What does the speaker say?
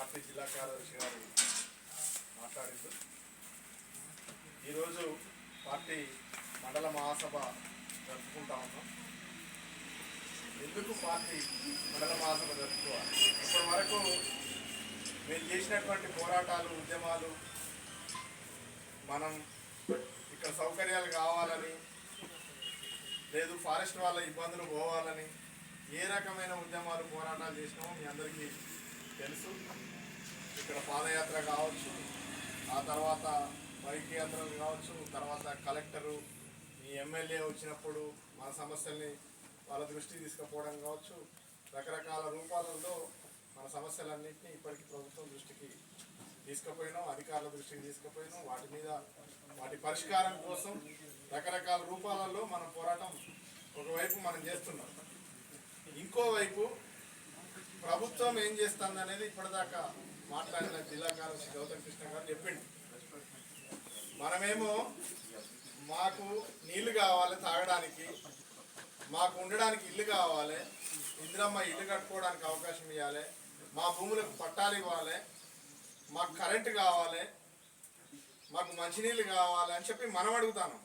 Party జిల్లా కార్యదర్శి గారు మాట్లాడింది. ఈరోజు పార్టీ మండల మహాసభ జరుపుకుంటా ఉన్నాం. ఎందుకు పార్టీ మండల మహాసభ జరుపుకోవాలి? ఇప్పటి వరకు మేము చేసినటువంటి పోరాటాలు, ఉద్యమాలు, మనం ఇక్కడ సౌకర్యాలు కావాలని, లేదు ఫారెస్ట్ వాళ్ళ ఇబ్బందులు పోవాలని ఏ రకమైన ఉద్యమాలు, పోరాటాలు చేసినామో మీ అందరికీ తెలుసు. ఇక్కడ పాదయాత్ర కావచ్చు, ఆ తర్వాత బైక్ యాత్రలు కావచ్చు, తర్వాత కలెక్టరు, మీ ఎమ్మెల్యే వచ్చినప్పుడు మన సమస్యల్ని వాళ్ళ దృష్టికి తీసుకుపోవడం కావచ్చు, రకరకాల రూపాలలో మన సమస్యలన్నింటినీ ఇప్పటికీ ప్రభుత్వం దృష్టికి తీసుకుపోయినాం, అధికారుల దృష్టికి తీసుకుపోయినాం. వాటి మీద వాటి పరిష్కారం కోసం రకరకాల రూపాలలో మన పోరాటం ఒకవైపు మనం చేస్తున్నాం. ఇంకోవైపు ప్రభుత్వం ఏం చేస్తుంది అనేది ఇప్పటిదాకా మాట్లాడిన జిల్లా కార్యదర్శి గౌతమ్ కృష్ణ గారు చెప్పింది. మనమేమో మాకు నీళ్లు కావాలి తాగడానికి, మాకు ఉండడానికి ఇల్లు కావాలి, ఇందిరమ్మ ఇల్లు కట్టుకోవడానికి అవకాశం ఇవ్వాలి, మా భూములకు పట్టాలు ఇవ్వాలి, మాకు కరెంటు కావాలి, మాకు మంచినీళ్ళు కావాలి అని చెప్పి మనం అడుగుతాను.